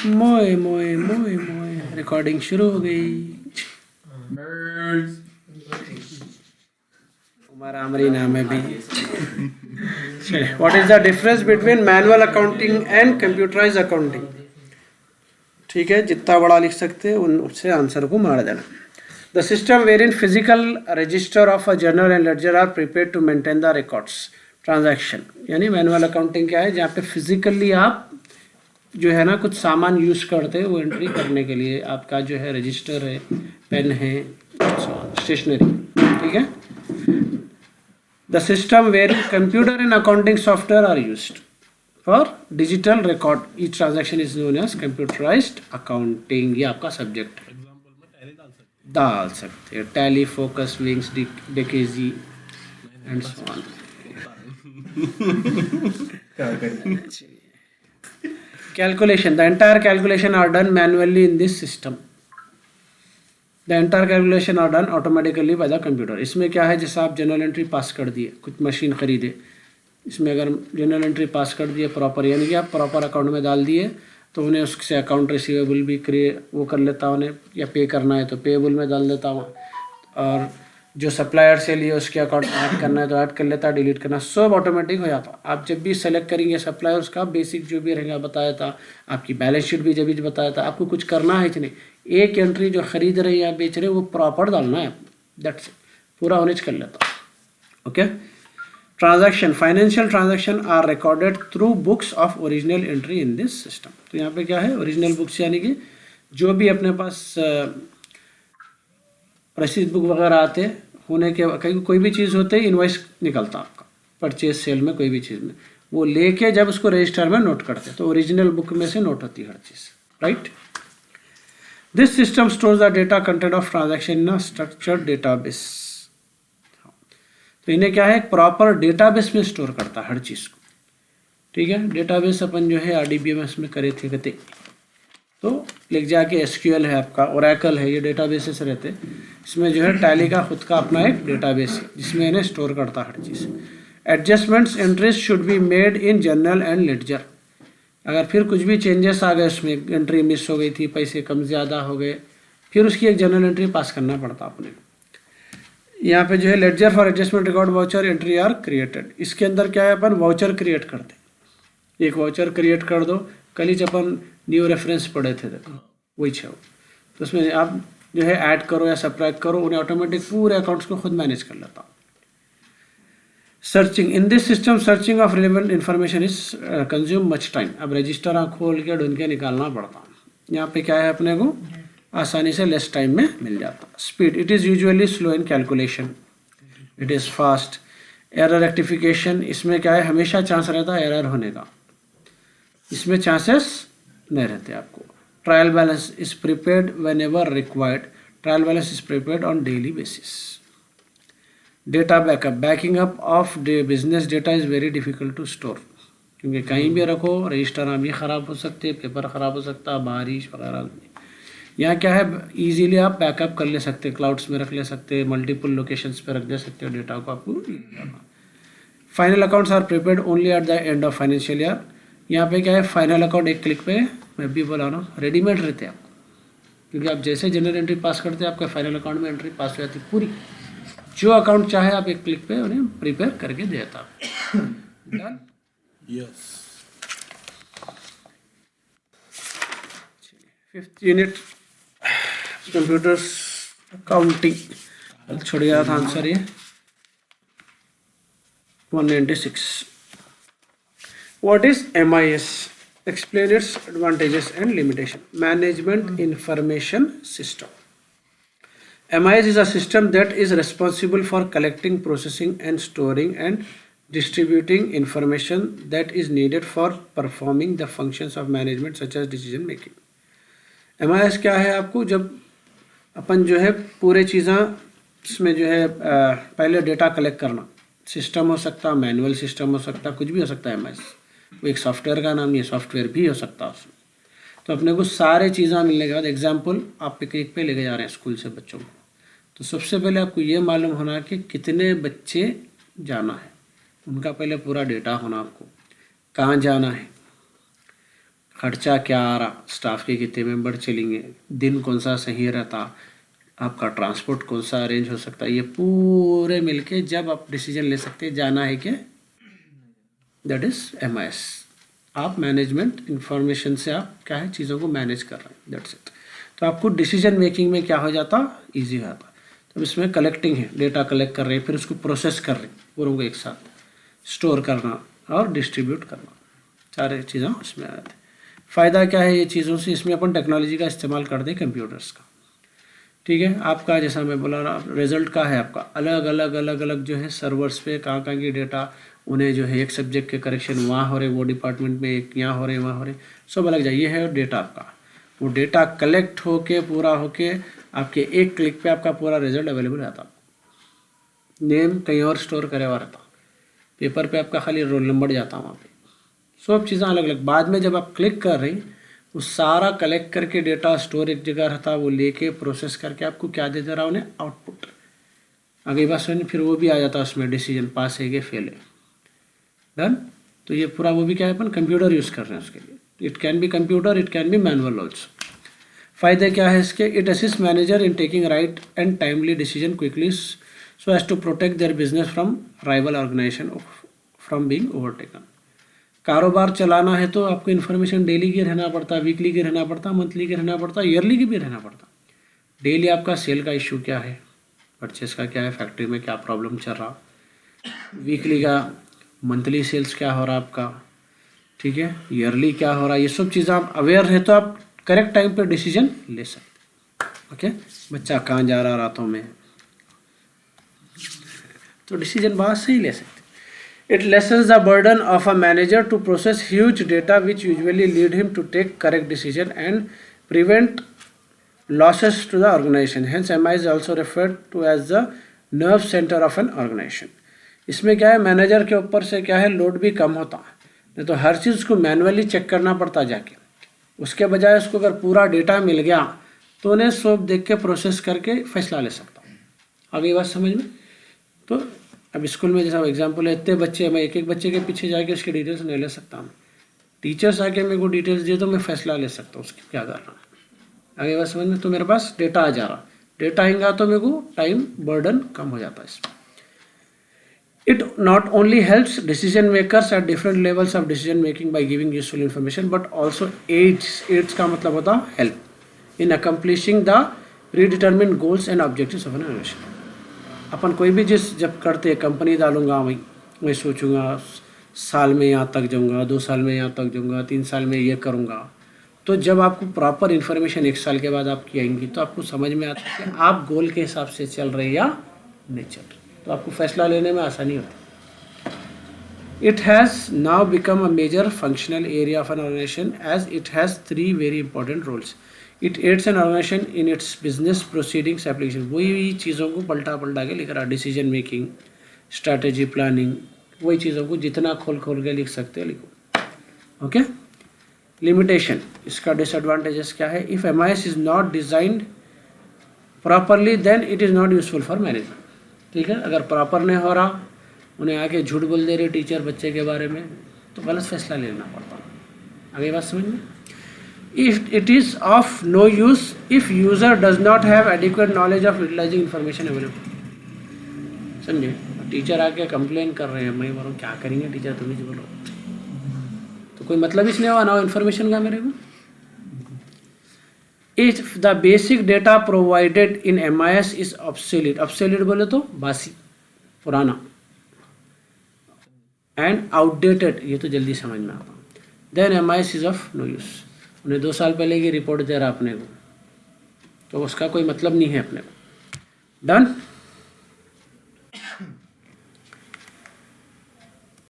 मोए मोए मोए मोए रिकॉर्डिंग शुरू हो गई। उमर आमरी नाम है भाई। What is the difference between manual accounting and computerise accounting? ठीक है, जितना बड़ा लिख सकते हैं उससे आंसर को मार देना। The system where in physical register of a journal and ledger are prepared to maintain the records transaction. यानी मैनुअल अकाउंटिंग क्या है, जहाँ पे फिजिकली आप जो है ना कुछ सामान यूज़ करते हैं वो एंट्री करने के लिए। आपका जो है रजिस्टर है, पेन है, स्टेशनरी, ठीक है। The system where computer and accounting software are used for digital record each transaction is known as computerised accounting. ये आपका सब्जेक्ट है, डाल सकते हैं Tally, Focus, Wings, DKG and so on. Calculation, the entire calculation are done manually in this system. The entire calculation are done automatically by the computer. इसमें क्या है, जैसे आप जनरल एंट्री पास कर दिए, कुछ मशीन खरीदे, इसमें अगर जनरल एंट्री पास कर दिए प्रॉपर, यानी कि आप प्रॉपर अकाउंट में डाल दिए, तो उन्हें उससे अकाउंट रिसीवेबल भी वो कर लेता उन्हें, या पे करना है तो पेएबल में डाल देता हूँ, और जो सप्लायर से लिए उसके अकाउंट ऐड करना है तो ऐड कर लेता, डिलीट करना सब ऑटोमेटिक हो जाता। आप जब भी सेलेक्ट करेंगे सप्लायर, उसका बेसिक जो भी रहेगा बताया था, आपकी बैलेंस शीट भी जब भी बताया था, आपको कुछ करना है कि नहीं, एक एंट्री जो खरीद रहे या बेच रहे वो प्रॉपर डालना है, दैट्स पूरा होने कर लेता। Okay. Transaction, financial transaction are recorded through books of original entry in this system. तो यहाँ पे क्या है, ओरिजिनल बुक्स यानी कि जो भी अपने पास रसीद बुक वगैरह आते होने के, कहीं कोई भी चीज़ होते ही इन्वाइस निकलता आपका, परचेज सेल में कोई भी चीज़ में, वो लेके जब उसको रजिस्टर में नोट करते, तो ओरिजिनल बुक में से नोट होती है हर चीज़, right. This system stores the data content of transaction in a structured database. तो इन्हें क्या है, एक प्रॉपर डेटाबेस में स्टोर करता है हर चीज़ को, ठीक है। डेटाबेस अपन जो है RDBMS में करे थे कहते, तो लिख जाके SQL है आपका, ओरेकल है, ये डेटाबेसेस रहते। इसमें जो है टैली का खुद का अपना एक डेटाबेस है जिसमें इन्हें स्टोर करता हर चीज़। Adjustments entries should be made in journal and ledger. अगर फिर कुछ भी चेंजेस आ गए, उसमें एंट्री मिस हो गई थी, पैसे कम ज़्यादा हो गए, फिर उसकी एक जर्नल एंट्री पास करना पड़ता अपने। यहाँ पे जो है ledger for adjustment record voucher entry are created. इसके अंदर क्या है, अपन वाउचर क्रिएट करते, एक वाउचर क्रिएट कर दो। कल ही जब अपन न्यू रेफरेंस पढ़े थे, देखो वही छो, तो उसमें आप जो है ऐड करो या सब्ट्रैक्ट करो, उन्हें ऑटोमेटिक पूरे अकाउंट्स को खुद मैनेज कर लेता। Searching, in this system searching of relevant information is consume much time. अब रजिस्टर आप खोल के ढूंढ के निकालना पड़ता। यहाँ पे क्या है, अपने को आसानी से लेस टाइम में मिल जाता। Speed, it is usually slow in calculation, it is fast. Error rectification, इसमें क्या है, हमेशा चांस रहता है एरर होने का, इसमें चांसेस नहीं रहते आपको। Trial balance is prepared whenever required, trial balance is prepared on daily basis. Data backup, backing up of business data is very difficult to store, क्योंकि कहीं भी रखो रजिस्टर भी ख़राब हो सकते, पेपर ख़राब हो सकता, बारिश वगैरह। यहाँ क्या है, इजीली आप बैकअप कर ले सकते, क्लाउड्स में रख ले सकते, मल्टीपल लोकेशंस पे रख दे सकते हो डेटा को आपको। Final accounts are prepared only at the end of financial year. यहाँ पे क्या है, फाइनल अकाउंट एक क्लिक पे, मैं भी बोला ना, रेडीमेड रहते हैं आपको, क्योंकि आप जैसे जनरल एंट्री पास करते हैं आपका फाइनल अकाउंट में एंट्री पास हो जाती पूरी। जो अकाउंट चाहे आप एक क्लिक पे उन्हें प्रिपेयर करके देता। Done, yes. 5th unit computers accounting छोड़ गया था आंसर ये 196। What is MIS? Explain its advantages and limitation. Management Information System. MIS is a system that is responsible for collecting, processing, and storing and distributing information that is needed for performing the functions of management such as decision making. MIS क्या है, आपको जब अपन जो है पूरे चीज़ें इसमें जो है पहले डेटा कलेक्ट करना, सिस्टम हो सकता, मैनुअल सिस्टम हो सकता, कुछ भी हो सकता है। MIS वो एक सॉफ्टवेयर का नाम, ये सॉफ्टवेयर भी हो सकता है उसमें। तो अपने को सारे चीज़ें मिलने के बाद, एग्जाम्पल आप पिकनिक पे लेके जा रहे हैं स्कूल से बच्चों को, तो सबसे पहले आपको ये मालूम होना कि कितने बच्चे जाना है, उनका पहले पूरा डेटा होना, आपको कहाँ जाना है, खर्चा क्या आ रहा, स्टाफ के कितने मेंबर चलेंगे, दिन कौन सा सही रहता, आपका ट्रांसपोर्ट कौन सा अरेंज हो सकता है, ये पूरे मिलके जब आप डिसीजन ले सकते हैं जाना है कि दैट इज MIS। आप मैनेजमेंट इंफॉर्मेशन से आप क्या है चीज़ों को मैनेज कर रहे हैं, दैट्स इट। तो आपको डिसीजन मेकिंग में क्या हो जाता, ईजी हो जाता। तो इसमें कलेक्टिंग है, डेटा कलेक्ट कर रहे हैं, फिर उसको प्रोसेस कर रहे हैं पूरों को एक साथ, स्टोर करना और डिस्ट्रीब्यूट करना, सारे चीज़ें उसमें आ जाती हैं। फ़ायदा क्या है ये चीज़ों से, इसमें अपन टेक्नोलॉजी का इस्तेमाल कर दें, कंप्यूटर्स का, ठीक है। आपका जैसा मैं बोला रहा, रिजल्ट का है आपका अलग अलग जो है सर्वर्स पे कहाँ की डेटा, उन्हें जो है एक सब्जेक्ट के करेक्शन वहाँ हो रहे, वो डिपार्टमेंट में एक यहाँ हो रहे वहाँ हो रहे, सब अलग जाइए है डेटा आपका। वो डेटा कलेक्ट होके पूरा होके आपके एक क्लिक पे आपका पूरा रिजल्ट अवेलेबल रहता। नेम कहीं और स्टोर करे हुआ रहता, पेपर पे आपका खाली रोल नंबर जाता वहाँ पे, सब चीज़ें अलग अलग। बाद में जब आप क्लिक कर रही वो सारा कलेक्ट करके डेटा स्टोर एक जगह रहता, वो लेके प्रोसेस करके आपको क्या दे दे रहा उन्हें, आउटपुट। अगली बात सुनिए, फिर वो भी आ जाता उसमें डिसीजन पास है कि फेल है, डन। तो ये पूरा वो भी क्या है, अपन कंप्यूटर यूज़ कर रहे हैं उसके लिए। It can be computer, it can be manual also. फ़ायदे क्या है इसके, it assist manager in taking right and timely decision quickly so as to protect their business from rival organisation from being overtaken. कारोबार चलाना है तो आपको information daily की रहना पड़ता, वीकली की रहना पड़ता, मंथली की रहना पड़ता, ईयरली की भी रहना पड़ता। डेली आपका सेल का इशू क्या है, परचेस का क्या है, फैक्ट्री में क्या प्रॉब्लम चल रहा, वीकली का मंथली सेल्स क्या हो रहा आपका, ठीक है, ईयरली क्या हो रहा, ये सब चीज़ें आप अवेयर है तो आप करेक्ट टाइम पे डिसीजन ले सकते। ओके, बच्चा कहाँ जा रहा रातों में, तो डिसीजन बहुत सही ले सकते। It lessens the burden of a manager to process huge data which usually lead him to take correct decision and prevent losses to the organization. Hence, MI is also referred to as the nerve center of an organization. इसमें क्या है, manager के ऊपर से क्या है load भी कम होता है, नहीं तो हर चीज़ को मैनुअली चेक करना पड़ता जाके। उसके बजाय उसको अगर पूरा डेटा मिल गया तो उन्हें सब देख के प्रोसेस करके फैसला ले सकता। आगे बात समझ में। तो अब स्कूल में जैसा एग्जाम्पल है, इतने बच्चे, मैं एक एक बच्चे के पीछे जाके उसके डिटेल्स नहीं ले सकता हूँ। टीचर्स आके मेरे को डिटेल्स दिए तो मैं फैसला ले सकता हूँ उसकी क्या करना है। आगे बात समझ में। तो मेरे पास डेटा आ जा रहा, डेटा आएगा तो मेरे को टाइम बर्डन कम हो जाता है इसमें। It not only helps decision makers at different levels of decision making by giving useful information but also aids का मतलब होता help in accomplishing the predetermined goals and objectives of an organisation. अपन कोई भी जब करते हैं, company डालूंगा मैं सोचूंगा साल में यहाँ तक जाऊंगा, 2 साल में यहाँ तक जाऊंगा, 3 साल में ये करूंगा। तो जब आपको प्रॉपर इन्फॉर्मेशन 1 साल के बाद आपकी आएंगी तो आपको समझ में आता है कि आप गोल के हिसाब से चल रहे या नहीं चल रहे, तो आपको फैसला लेने में आसानी होती। It has now become a major functional area of an organisation as it has 3 very important roles. It aids an organisation in its business proceedings application. वही चीज़ों को पलटा के लिख रहा, डिसीजन मेकिंग, स्ट्रैटेजी, प्लानिंग, वही चीज़ों को जितना खोल के लिख सकते हैं लिखो। ओके। लिमिटेशन, इसका डिसएडवांटेजेस क्या है, if MIS is not designed properly then it is not useful for management. ठीक है, अगर प्रॉपर नहीं हो रहा, उन्हें आके झूठ बोल दे रहे टीचर बच्चे के बारे में, तो गलत फैसला लेना पड़ता। आगे बात समझ में। If it is of no use if user does not have adequate knowledge of utilizing information available। समझे, टीचर आके कंप्लेन कर रहे हैं, मैं बोलूँ क्या करेंगे टीचर, तुम ही बोलो, तो कोई मतलब इसलिए हुआ ना इन्फॉर्मेशन का मेरे को। If the basic data provided in MIS is obsolete, obsolete बोले तो बासी, पुराना, एंड आउटडेटेड, ये तो जल्दी समझ में आता, then MIS is of no use. उन्हें 2 साल पहले की रिपोर्ट दे रहा अपने को, तो उसका कोई मतलब नहीं है अपने को। डन।